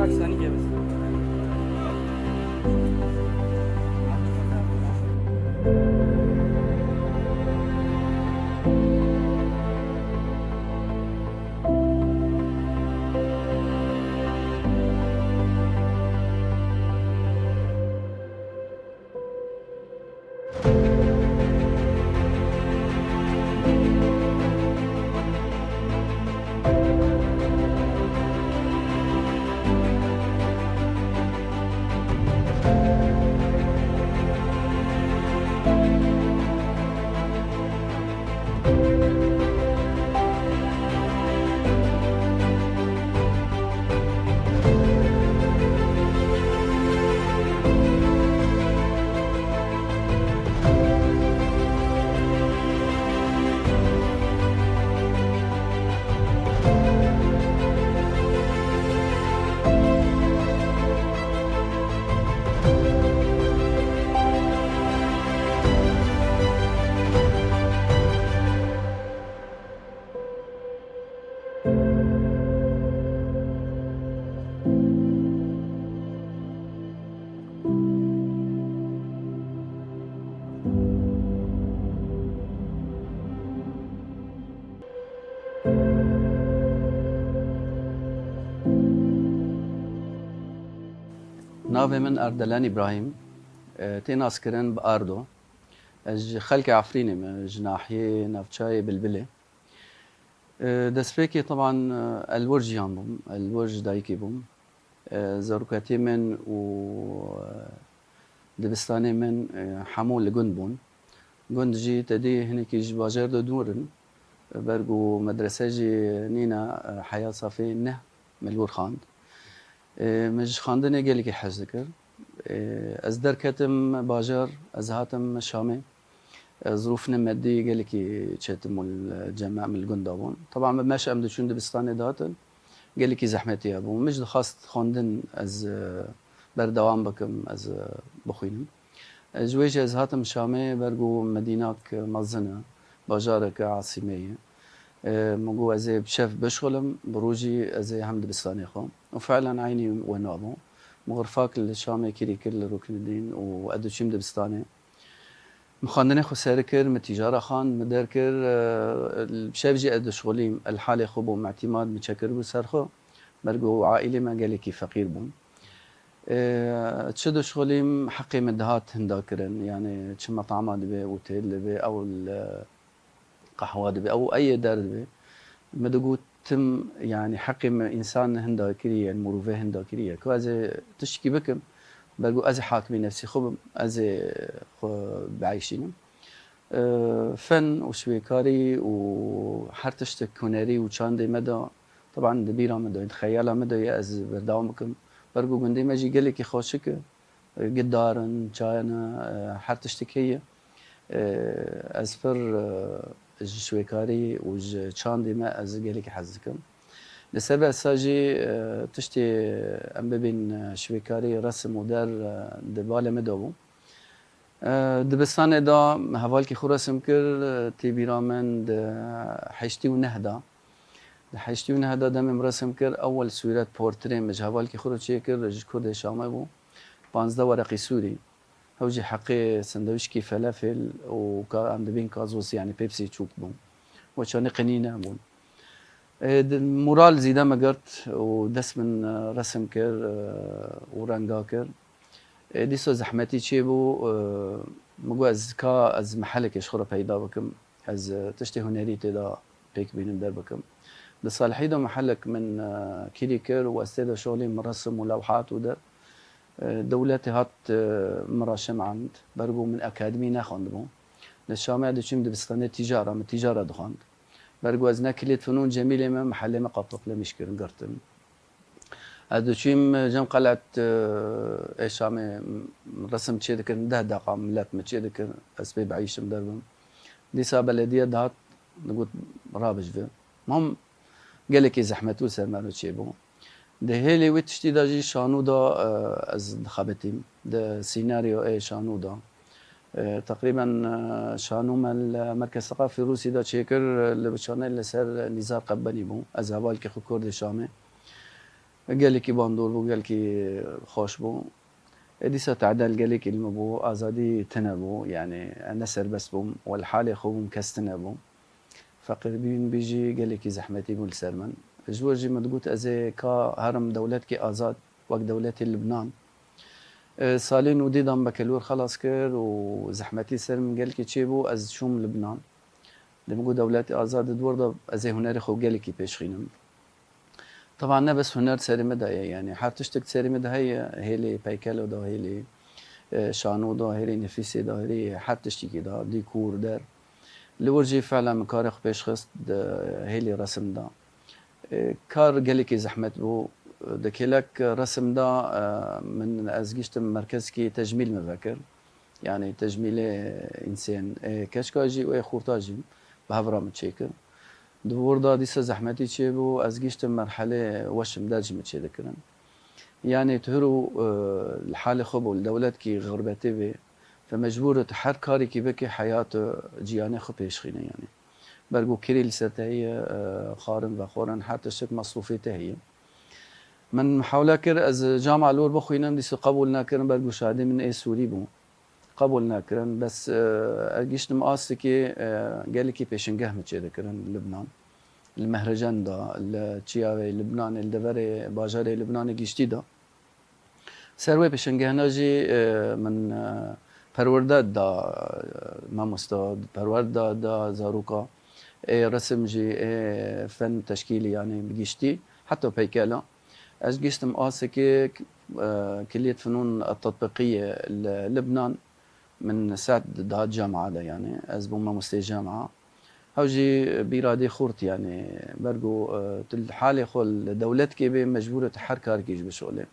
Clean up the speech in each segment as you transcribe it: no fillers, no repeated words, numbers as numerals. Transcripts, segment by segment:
kaç saniye bas. ناوي من أردلان إبراهيم تين أسكرن بأردو أج خلقي عفريني من جناحية نافشاي بلبلة دسبيكي طبعا الورج يانبوم الورج دايكي بوم زروكاتي من و دبستاني من حمول لجندبون جند جي تدي هنيك باجر دو دورن برجو مدرسة جي نينا حياة صافي نه ملور خاند مش خاندني قالك حج ذكر از دركتم باجر از هاتم شامي ظروفنا مادية قالك تشتم الجماعة من الجندابون طبعا ما ماشي أمد شون دبستاني داتن قالك زحمتي أبو مش خاص خاندن از بردوام بكم از بخوينم جويج از هاتم شامي برجو مديناك مزنة باجارك عاصمية مجو أزي بشاف بشغلم بروجي أزي هم دبستاني خام وفعلا عيني ونابو مغرفاك الشامي كيري كل ركن الدين وأدو شيم دبستاني مخاندني خو ساركر متجارة خان مدركر بشاف جي أدو شغلي الحالة خوبو معتماد متشكر بسرخو برجو عائلة ما قالكي فقير بون تشدو شغلي حقي مدهات هنداكرن يعني تشم مطعمات بي اوتيل بي أو قهوة دبي أو أي دار دبي مدقو تم يعني حقي إنسان هندا كريه يعني مروفه هندا كريه كو أزي تشكي بكم بلقو أزي حاكمي نفسي خب أزي بعيشين فن وشويكاري وحرتشتك هنري وشاندي مدى طبعا دبيرة مدى تخيلها مدى يأز برداومكم برقو قندي ما جي قالك يخوشك قدارن شاينا حرتشتك هي أزفر شويكاري وج شاندي ما از قالك حزكم لسبب ساجي تشتي ام ببين شويكاري رسم ودار دباله مدوبو دبستان دا هوالكي خو رسم كر تي بيرامن حشتي ونهدا حشتي ونهدا دم رسم كر اول صورت بورتري مج هوالكي خو تشيكر رج كرد شامي بو 15 ورقي سوري هوجي حقي سندويشكي فلافل وعند بين كازوس يعني بيبسي تشوك بون وشاني قنينة بون مورال زيدا ما قرت ودس من رسم كر ورنقا كر ديسو زحمتي تشيبو مقو از كا از محلك يشخرة بيدا بكم از تشتي هنري تدا بيك بين در بكم لصالحي دا محلك من كيري كر واستيدا شغلي مرسم ولوحات ودر دولتي هات مراشم عند برجو من أكاديمي ناخوند بون للشامع دشيم دبستاني تجارة من تجارة دخاند برجو أزنا كلية فنون جميلة ما محلي ما قطق لمشكر قرتم هذا شيم جم قلعة ايش عامي رسم تشي ذكر ده دقة ملات متشي ذكر اسباب عيش مدربم دي سا بلدية دهات نقول رابج في مهم قال لك زحمتو سرمانو تشي بو ده هيلي ويتشتي دا جي شانو دا از خابتيم ده سيناريو اي شانو دا تقريبا شانو مال المركز الثقافي الروسي دا تشيكر اللي بشانه اللي سر نزار قباني بو از هوال كي خكور دي شامي قال لك باندور بو قال لك خوش بو ديسا تعدل قال لك المبو ازادي تنبو يعني انا بس بو والحالة خو مكستنا بو فقربين بيجي قال لك زحمتي بو السرمن جوجي مدقوت ازي كا هرم دولتك ازاد وقت دولتي لبنان سالين وديدان بكالور خلاص كر وزحمتي سرم قال لك تشيبو از شوم لبنان لما دولتي ازاد دوردا ازي هناري خو قال لك بيشخينم طبعا أنا بس هنر سري مدى يعني حار تشتك سري مدى هي لي بايكالو دا هي لي شانو دا هي لي نفيسي دا هي لي حار تشتكي دا ديكور دار لورجي فعلا مكارخ بيش خست هي لي رسم دا كار قالك زحمت بو دكيلك رسم دا من ازقشت مركز كي تجميل مذاكر يعني تجميل انسان كشكاجي و خورتاجي بهفرا متشيكر دور دا ديسا زحمتي تشي بو ازقشت مرحلة وشم داجي متشي ذكرن يعني تهرو الحالة خبو الدولات كي غربتي بي فمجبورة حر كاري كي بكي حياة جياني خو بيشخينة يعني برقو كيري لساته هي خارن وخورن حتى شك مصروفيته هي من محاولة كر از جامعة لور بخوينن ديسو قبولنا كرن برقو شهادة من اي سوري بو قبولنا كرن بس اجيشت مقاسي كي قال لي بيشنجه متشي ذكرن لبنان المهرجان دا التشياوي لبنان الدفري باجاري لبنان جيشتي دا سروي بيشنجه ناجي من پرورداد دا ماموستاد پرورداد دا زاروكا رسم جي فن تشكيلي يعني بجيشتي حتى بيكالا اج جيشت مقاسي كي كلية فنون التطبيقية لبنان من ساعة دهات جامعة دا يعني أزبو ما مستي جامعة هوجي بيرادي خورت يعني برقو الحالة خول دولت كي مجبورة تحرك هاركيش بشغله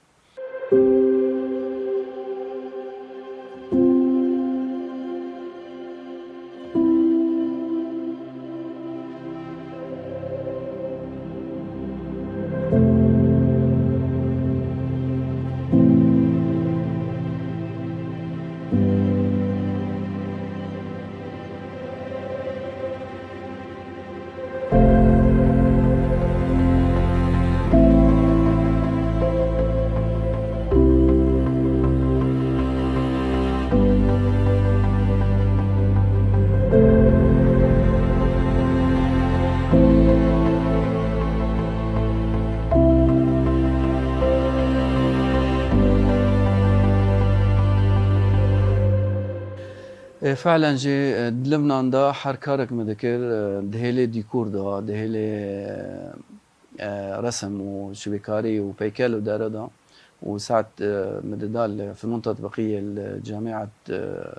فعلا جي لبنان دا حركارك مذكر دهيلي ديكور دا دهيلي رسم وشبكاري وبيكالو دارا دا وساعة مددال في المنطقة التطبيقية لجامعة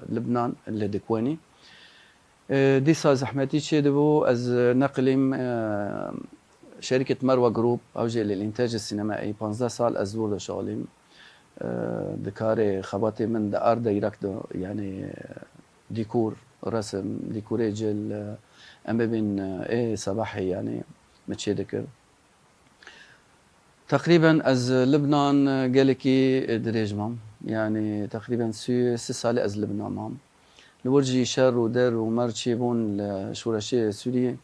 لبنان اللي دكواني دي سا زحمتي تشي دبو از نقليم شركة مروة جروب أوجه للإنتاج السينمائي 15 سال أزور دا شغليم دكاري خباتي من دا أردا يركدو يعني ديكور رسم ديكوري جل أما بين إيه صباحي يعني متشي ذكر تقريبا از لبنان قالكي دريج مام يعني تقريبا 6 سالة از لبنان مام لورجي شر ودر ومرشي بون لشورشي سوري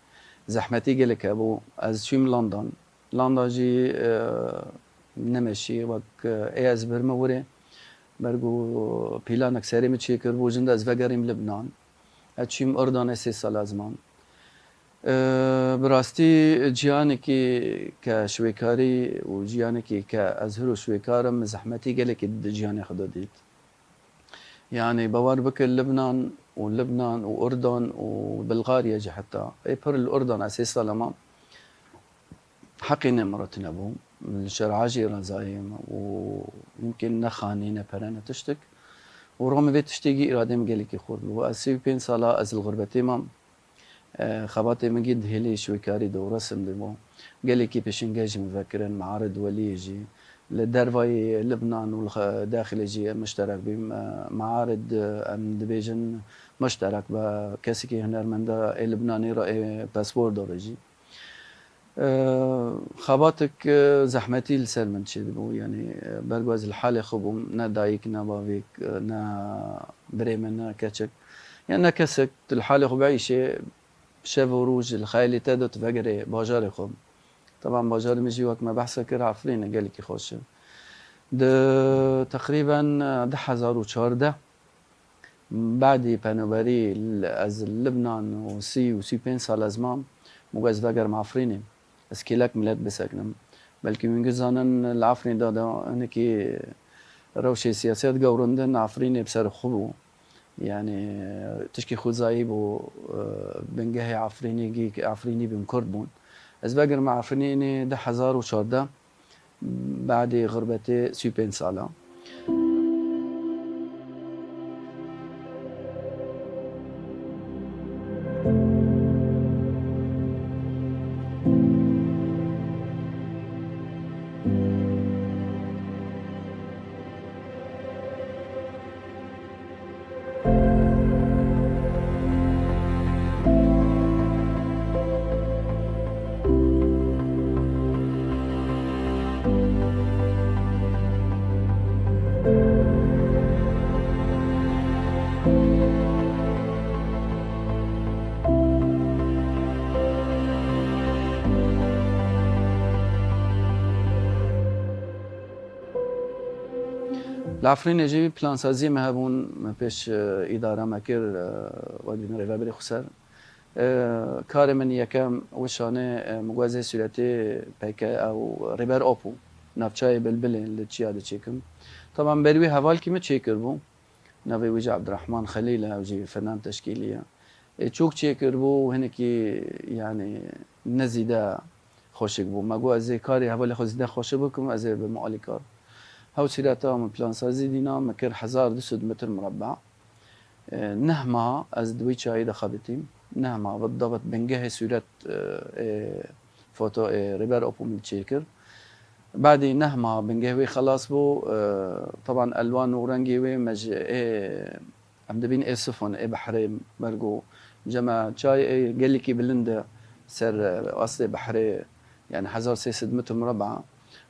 زحمتي قالك أبو از شيم لندن جي نمشي وك إيه از برموري برگو پیلانک سری میچی کرد و جند از وگریم لبنان اتشیم اردن سال زمان براستی جیانی که شویکاری و جیانی که از هرو شویکارم زحمتی گله که جیانی خدا دید يعني بوار بك لبنان وأردن وبلغاريا جي حتى بر الأردن أساسا لما حقنا مرتنا بهم الشرعاجي رزايم ويمكن نخانينا برانا تشتك ورغم ذي تشتكي إرادة مجالك خورد وأسيب بين صلاة أزل غربتي مام خباتي مجد هلي شويكاري دو رسم دمو قالي كي بشنجاج مذاكرا معارض وليجي لدرفاي لبنان والداخل جي مشترك بمعارض ام ديفيجن مشترك بكاسكي هنرمندا لبناني رأي باسبور دورجي خاباتك زحمتي لسلمن تشدبو يعني برگواز الحالة خبو نا دايك نا بافيك نا بريمن نا كاتشك يعني نا كسك الحالة خب عيشة شاف روج الخيالي تادو تفقري باجاري خب طبعا باجاري مجي وقت ما بحثة كر عفرين قالي كي خوش ده تقريبا ده 2014 بعدي بانوباري از لبنان وسي بين سال زمان مجاز فقر معفريني اسكيلك ملات بسكنم بلكي من جزانن العفرين دا هنكي روشي سياسات قورندن عفريني بسر خبو يعني تشكي خوزايب و بنجهي عفريني جيك عفريني بمكردبون از فقر مع عفريني ده 2014 بعد غربتي سوبين سالا العفرين يجي بلان سازي ما هبون ما بيش إدارة ما كير ودي نريفا بري خسر كار من يكام وشانه مجازي سورتي بيكا أو ريبر أوبو نافشاي بلبلين اللي تشيا ده تشيكم طبعا بروي هوال كيما تشيكر بو نبي وجه عبد الرحمن خليل وجي فنان تشكيلية تشوك تشيكر بو هنكي يعني نزيدا خوشك بو مجازي كاري هوال خوزيدا خوش بكم أزي بمعالي كار هاو سيراتا من بلان سازي دينا مكر 1200 متر مربع نهما از دوي شاي دخلتيم نهما بالضبط بنجهز سورة فوتو ريبر اوبو من تشيكر بعد نهما بنجهوي خلاص بو طبعا الوان ورنجي مج عم دبين سفن بحري برجو جمع شاي قال لي كي بلندا سر اصلي بحري يعني 1600 متر مربع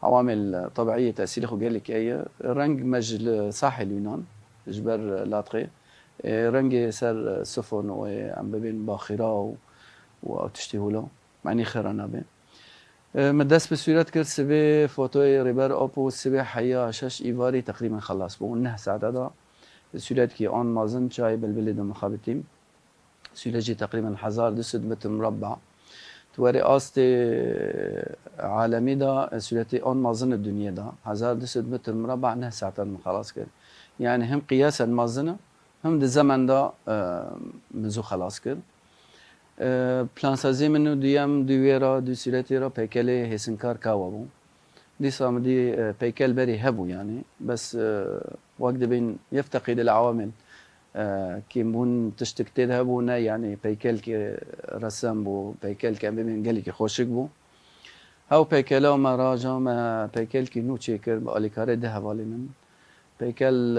عوامل طبيعية تأثير خو قالك أي رنج مج ساحل اليونان جبر لاطقي رنج سر سفن وعم بين باخرة وتشتهولا معني خيرانا بين مدرس بسورات كرت سبي فوتوي ريبر أوبو سبي حيا شش إيفاري تقريبا خلاص بو نه ساعة دا سورات كي آن مازن شاي بالبلد مخابتيم سورات تقريبا 1200 متر مربع تواري آستي عالمي دا سورتي اون مازن الدنيا دا 1200 متر مربع نه ساعتين خلاص كده يعني هم قياسا مازنه هم ده زمن دا منزو خلاص كده بلان سازي منو ديام دويرا دو سورتي را بيكالي هسنكار كاوا بو دي صامدي بيكال بري هبو يعني بس وقت بين يفتقد العوامل كيمون تشتكتيد هبونا يعني بيكال كي رسم بو بيكال كان بين قالي كي خوشك بو هاو بيكالا ما راجا ما بيكال كي نو تشيكر بقالي كاري ده هوالي من بيكال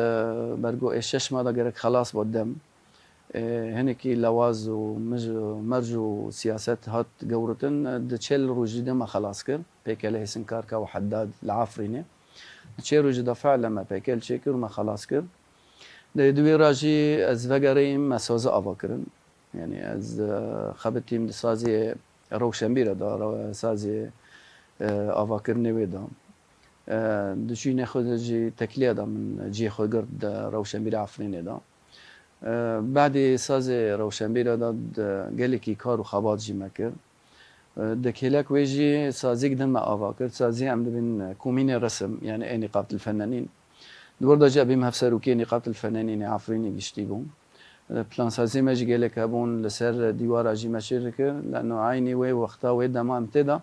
برجو الشش ما دقرك خلاص قدام هنكي لواز ومرجو سياسات هات جورتن دتشيل روجي ما خلاص كر بيكال هسنكار كا وحداد العافرينه تشيل روجي دا فعلا ما بيكال تشيكر ما خلاص كر دوی راجی از وگریم مساز آواکرن یعنی از خبرتیم سازی روشنبیره دا سازی آواکرنی ویدا دچین خود جی تکلیه دا من جی خود گرد روشنبیر عفرینه دا بعد ساز روشنبیره دا گلی کی کار و خبات جی مکر دکیلک ویجی سازی کدن ما آواکر سازی هم دبین کومین رسم یعنی ای نقابة الفنانین دوردا جا بهم هفسروكي نقابة الفنانين عفريني قشتيبون بلان سازي ماجي قالك هبون لسر ديوار اجي ماشيركر لانه عيني وي وقتا وي دما امتدا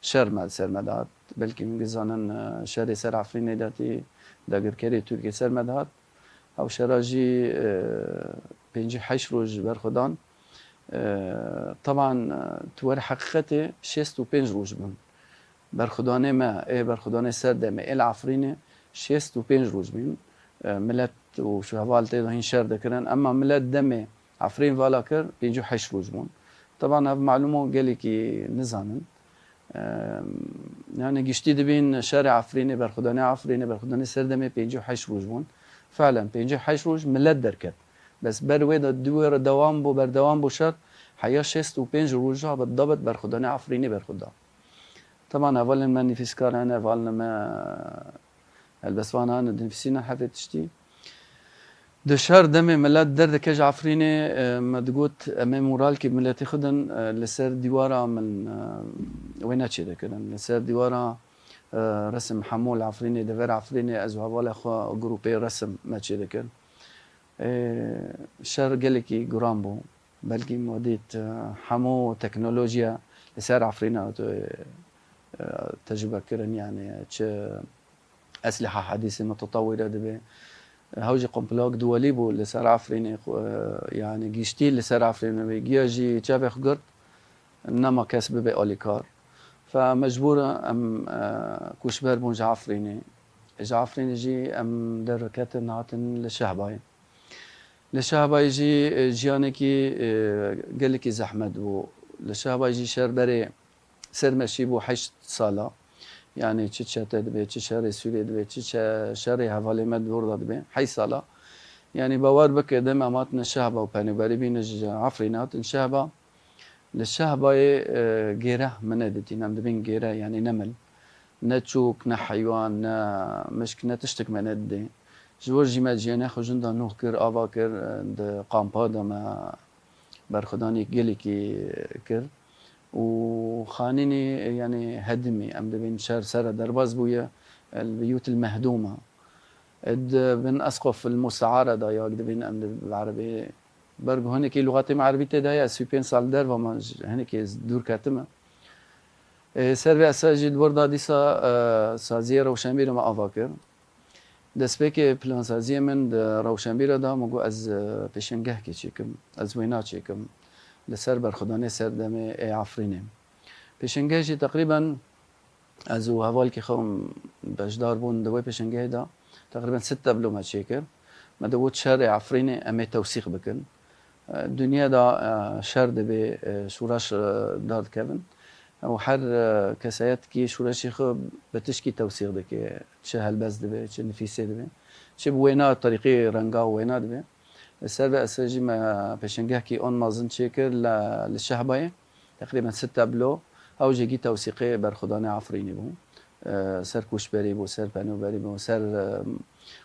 شرمد سرمدات بلكي من قزانن شاري سر عفريني داتي داقر كاري تركي سرمدات او شراجي بينجي حيش روج برخدان طبعا توار حقيقتي 65 روج بون برخدانه ما برخدانه سر دمه عفرینه 65 روز بین ملت و شهوال تيدا هين شر دكرن اما ملت دمه عفرين فالا كر 58 روز بون طبعا هذا معلومه قال كي نزانن يعني گشتی دبین شهر عفرینه برخدانه عفرینه برخدانه سر دمه 58 روز بون فعلا 58 روز ملت دركت بس بر ويدا دوار دوام بو بر دوام بو شر حيا 65 روز بالضبط برخدانه عفرینه برخدا طبعا اولا ما نفسكار انا اولا ما البسوانا انا نفسينا حفت تشتي دشار دمي ملات درد كج عفريني ما تقوت امام مورال كي ملاتي خدن لسر ديوارا من وين اتشي كده لسر ديوارا رسم حمول عفريني دفر عفريني ازو هوالا اخوا جروبي رسم ما تشي كده شار قالكي جرامبو بلكي موديت حمو تكنولوجيا لسر عفرينا تجربة كرن يعني أسلحة حديثة متطورة دبي هوجي قمبلاك دولي بو لسر عفريني يعني جيشتي لسر عفريني بيجي تشافي خقرت إنما كسب بأوليكار فمجبورة أم كوشبر بون جعفريني جي أم دركات نعتن للشهباي للشهباي جي جيانكي قال لك زحمت بو للشهباي جي شربري سر مشي بو 8 سالا يعني تشات دبي تشاري سوري دبي تشاري حوالي مد ورد دبي حي سالا يعني بوار بك دم اماتنا الشهبه وباني بري بين عفرينات الشهبه للشهبه غيره من دتي نم دبين غيره يعني نمل نتشوك نحيوان مش كنا تشتك من الدي جورجي ما جينا خجندا نوح كر ابا كر قامبا ما برخداني جليكي كر وخانيني يعني هدمي ام دبين شهر سرى درباز بويا البيوت المهدومه بن اسقف المستعاره دا ياك دبين ام بالعربي برج هناك لغات عربيه دا سوبين سال در وما هناك دور كاتمه سربي اساجد وردا ديسا سازيه روشنبير ما افاكر دسبيك بلان سازيه من روشنبير دا مگو از پیشنگه کی چیکم از وینا چیکم لسر برخدانه سر دمه عفرینه پیشنگه جی تقریبا از هوال کی خوم بجدار بون دوی پیشنگه دا تقریبا 6 بلو ما شيكر ما دوت شر عفريني امي توثيق بكن الدنيا دا شر دبي شوراش داد كevin وحر كسايات كي شوراش خو بتشكي توثيق دكي تشهل بس دبي نفيسه دبي بوينا طريقي رنقا وينا دبي السبب اساجي ما بيشنجه كي اون مازن شيكر للشهبايه تقريبا 6 بلو او جيجي توثيقي برخدانه عفريني بو سر كوشبري بو سر بانوبري بو سر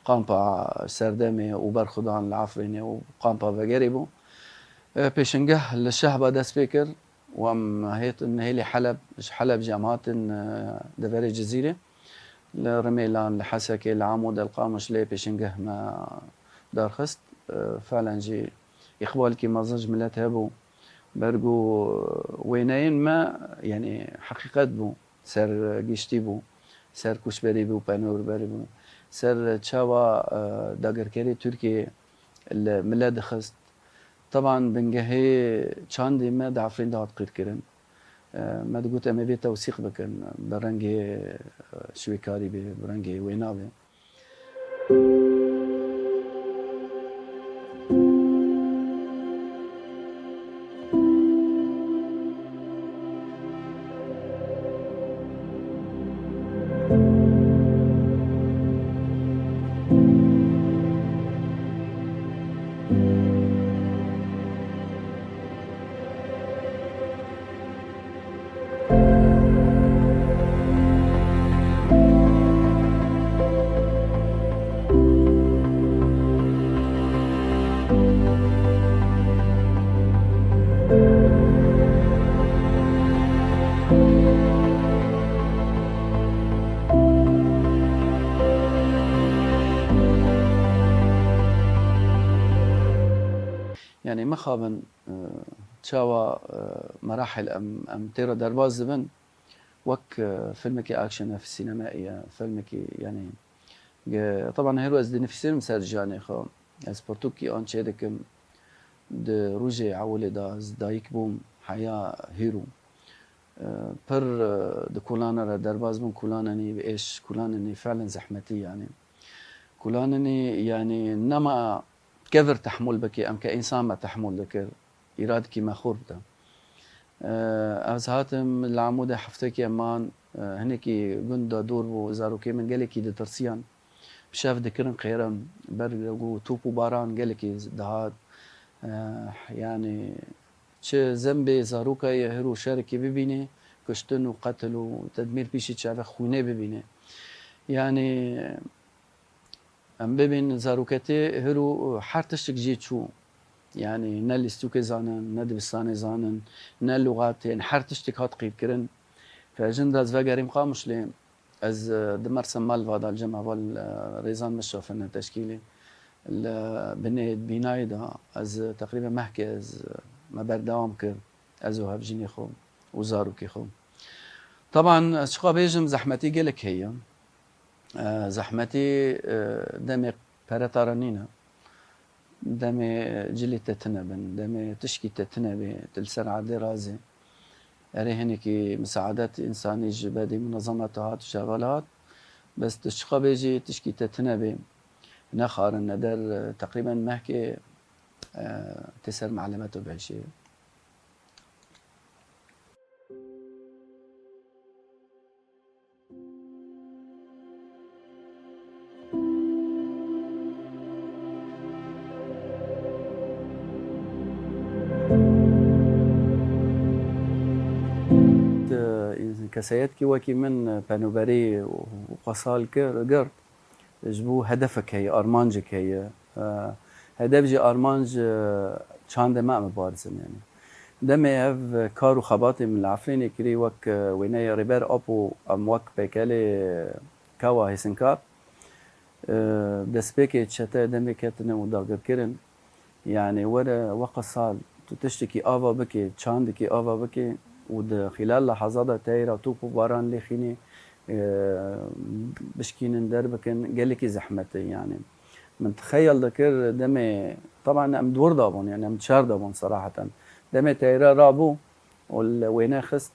قامبا سر دمي وبرخدان العفريني وقامبا فجري بو بيشنجه للشهبه دا سبيكر وام هيت ان هي حلب مش حلب جامعات دفري الجزيره لرميلان لحسكي العمود القامش لي بيشنجه ما دار خست فعلا جي إقبال كي مازنج ملات هبو برجو وينين ما يعني حقيقة بو سر جيشتي بو سر كوشبري بو بانور بري بو سر تشاوا داغركري تركي الملاد خست طبعا بنجهي تشاندي ما دعفرين دعوت قيد كرن ما تقول أما بي توثيق بكن برنجي شويكاري برنجي وينابي يعني ما خابن تشاوا مراحل ام تيرا درباز بن وك فيلمكي اكشن في السينمائيه فيلمكي يعني طبعا هيرو از نفسي مسرجاني خو سبورتوكي اون تشيدكم د روجي عولي دا دايك بوم حياه هيرو پر دكولانا را درباز بون كولانني بإيش كولانني فعلا زحمتي يعني كولانني يعني نما كفر تحمل بكي أم كإنسان ما تحمل ذكر إرادكي ما خوربتا از هاتم العمود حفتكي أمان هنكي جندا دور بو زاروكي من قالكي دترسيان بشاف ذكرن خيرا برقو توبو باران قالكي دهات يعني چه ذنبي زاروكا يهرو شاركي ببيني كشتن وقتل وتدمير بيشي تشعب خونه ببينه يعني ام ببين زاروكتي هرو حرتشك جيت شو يعني نال استوكي زانن ندبستاني زانن نال لغاتين حرتشتك هات قيب كرن فجند از وگریم قامش لي از دمر سمال فادا الجمع والريزان مشوفن تشكيلي بنيت بناي دا از تقريبا محكي از ما بردوام كر ازو هفجيني خو وزاروكي خو طبعا شقا بيجم زحمتي قلك هي زحمتي دمي برطارنينا دمي جلي تتنبن دمي تشكي تتنبي تلسر عدي رازي هنكي مساعدات إنسانية جبادي منظمات وشغالات بس تشقى بيجي تشكي تتنبي نخار الندر تقريبا محكي تسر معلماته بهالشي كسياتكي وكي من بانوباري وقصال قرد جبو هدفك هي أرمانجك هي هدف جي أرمانج چاند ما مبارزن يعني دمي هف كارو خباطي من العفريني كري وك ويناي ريبير أبو أم وك بيكالي كاوا هيسنكار دسبيكي تشتا دمي كاتنا وداقر كرن يعني ورا وقصال تشتكي آفا بكي چاندكي آفا بكي ود خلال لحظات تايرة توبو باران لخيني بشكين دربكن قالكي زحمتي يعني من تخيل ذكر دمي طبعا ام دور دابون يعني ام تشار دابون صراحة دمي تايرة رابو وينا خست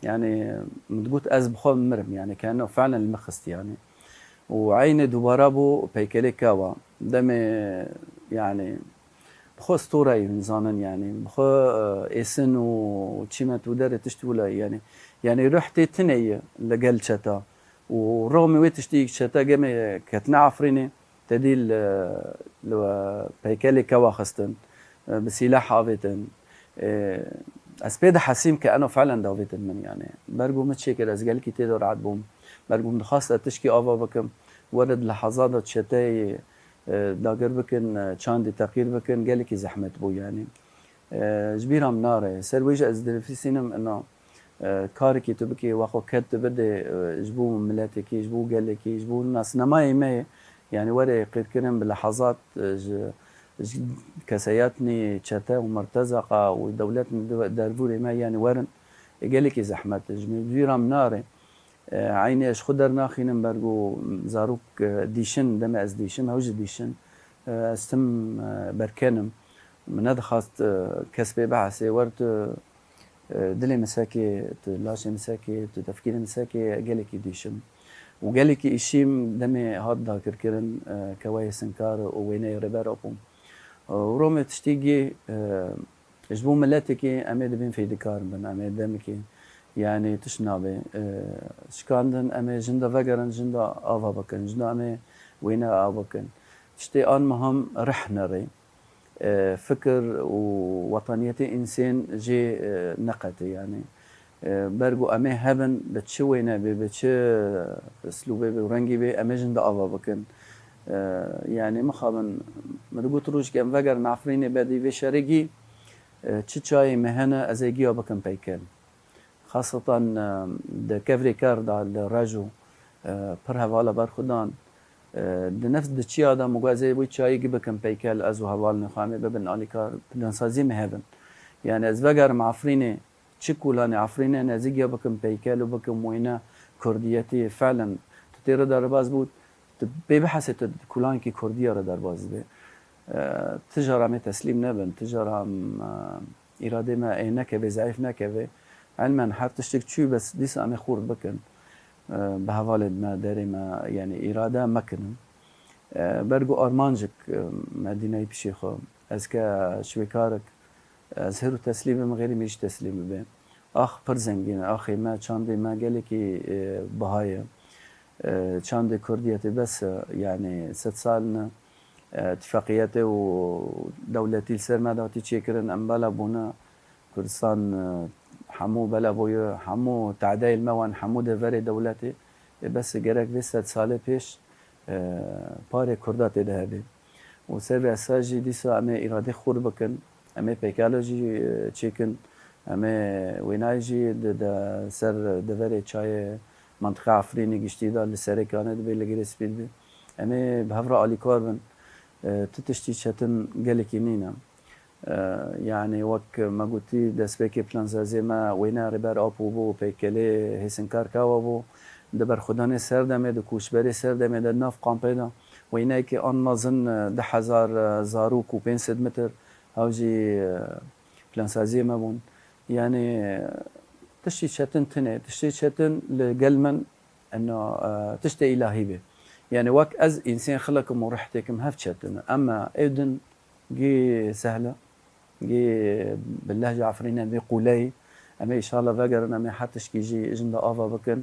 يعني متقوت از بخو مرم يعني كأنه فعلا المخست يعني وعيني دوبارابو بيكالي كاوا دمي يعني بخو اسطورة نظانا يعني بخو اسن وتشيمت ودار تشتولا يعني رحتي تنية لقل شتا ورغم ويتشتيك شتا قمي كتنا عفريني تديل لو بيكالي كوا خستن بسلاح عافيتن اسبيد حسيم كأنه فعلا داويتن من يعني برقو متشكر از قالكي تدور عدبوم برقو مدخاصة تشكي آفا بكم ورد لحظات شتاي داقر بكن چاندي تغيير بكن قالكي زحمت بو يعني جبيرها منارة سر ويجا از دلفيسينم انه كاركي تبكي واخو كد بدي جبو ملاتكي جبو قالكي جبو الناس نماي ماي يعني وري قيد كرم بلحظات كسياتني تشتا ومرتزقة ودولاتني دارفوري ما يعني ورن قالكي زحمت جبيرها منارة عيني اش خدر ناخينم برقو زاروك ديشن دم از ديشن هوج ديشن استم بركانم من هذا خاص كسبي بعسي ورت دلي مساكي لاشي مساكي تفكير مساكي قالك ديشن وقالك إشيم دمي هاد ذاكر كرن كواي سنكار وويني ريبار أبوم ورومي تشتيجي جبو ملاتكي أميد بين في دكار بن أميد دمكي يعني تشنابي شكاندن أمي جندا فقرن جندا آفا بكن جندا أمي وينا آفا بكن تشتي آن مهم رحنا ري فكر ووطنيتي إنسان جي نقتي يعني برقو أمي هبن بتشوينا بي بتش اسلوبي بي ورنجي بي أمي جندا آفا بكن يعني مخابن مرقوت روش كم فقر نعفريني بدي في شارقي تشاي مهنة أزيجيا بكن بيكن خاصة ده كفري كارد على الراجو پر هوالا برخودان ده نفس ده چی آدم مگوزه بوی چایی گی بکن پیکل از و حوال نخامه ببن آلی کار پلانسازی مهبن يعني از وگر معفرینه چی کولانه عفرینه نزیگیا بکن پیکل و بکن موینا کردیتی فعلا تتیره در باز بود ببحث کولان کی کردیه را در باز به تجاره می تسلیم نبن تجاره اراده ما نکه ضعیف نکه علما حر تشتك شو بس ديس أنا خورد بكن بهوالد ما داري ما يعني إرادة مكنم برجو أرمانجك مدينة بشيخة أزكى شويكارك أزهر تسليم من غير ميش تسليم به أخ برزنجين أخي ما شاندي ما قالكي بهاية شاندي كرديتي بس يعني 6 سالنا اتفاقياته ودولتي السرما دوتي تشيكرن أم بلا بونا كردستان حمو بلا بويا حمو تعديل موان حمو دفري دولتي بس جرك في 6 سال پیش پاره کردات ده هبه و سر اساجی دیسا اما اراده خور بکن اما پیکالوجی چیکن اما وینایجی ده سر دوره چای منطقه عفرینی گشتی دا لسر کانه ده بلگیر سپید بی اما بهفر آلی کار بن تتشتی چتن گلکی نینم يعني وك ما قلتي دس بيكي بلانزازي ما وينا ربار أبو بو بيكلي هيسنكار كاوابو دبر خداني سر دمه دو کوشبری سر دمه در ناف قامپیدا و اینایی که آن مازن 10,000 زاروک و 500 متر هاوجی پلانسازی ما بون یعنی تشتی شتن تنه تشتی شتن لقلمن انه تشتي الهي به يعني وك از انسان خلق مرحتكم هفت شتن اما ايدن جي سهله جي باللهجه عفرينا بقولي اما ان شاء الله فاجرنا ما حتى كيجي اجن افا بكن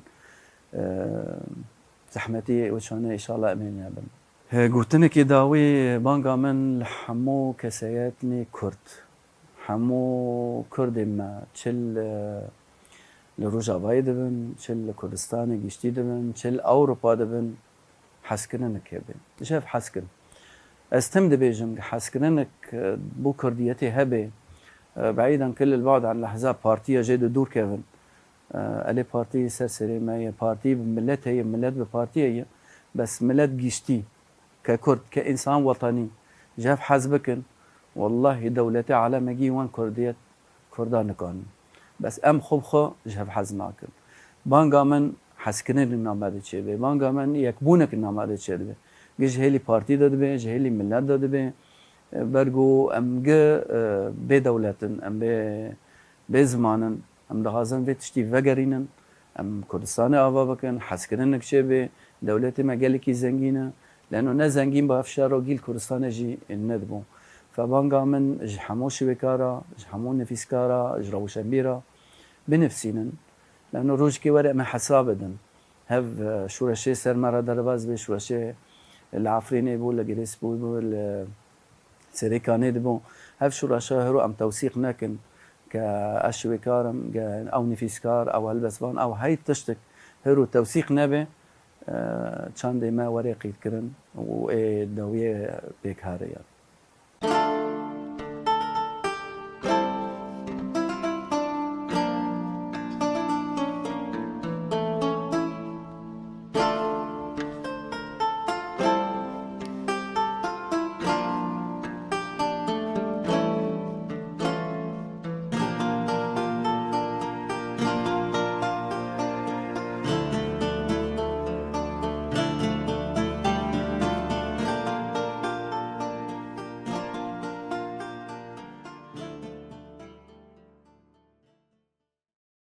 زحمتي وشانه ان شاء الله امين يا بن قلتني كداوي بانقا من حمو كسياتني كرد حمو كرد ما تشل لروجا دبن تشل كردستاني جشتي دبن تشل اوروبا دبن حسكننك يا بن شاف حسكن استمد بيجم حسكننك بو كرديتي هبه بعيدا كل البعد عن الاحزاب بارتيه جيد دور كيفن ألي بارتي سرسري ما هي بارتي بملت هي ملت ببارتي هي بس ملت جيشتي ككرد كإنسان وطني جاف حزبكن والله دولتي على مجي وان كرديت كردان كان بس أم خبخة جاف حزماكن بانقا من حسكنين النامادة شيء بانقا من يكبونك النامادة شيء جيش هيلي بارتي دبي جهيلي ملت دبي برجو أم جا بدولتن أم بزمانن ام دغازن في تشتي فقرينن ام كردستان آوا بكن حسكرنك شبه دولتي مجالكي زنجينة لأنه نا زنجين بافشار وجيل كردستان جي الندبو فبانقا من جحمو شبكارا جحمو نفيسكارا جراو شمبيرا بنفسينن لأنه روجكي ورق ما حسابدن هف شورشي سر مرة درباز بي شورشي العفريني بو لجريس بو سريكاني دبو هف شورشا هرو ام توثيق ناكن كأشوي كارم أو نفيسكار أو هلبسبان أو هاي تشتك هرو توثيق نبي كان دي ما وريقي كرن و دوية بيك هاريات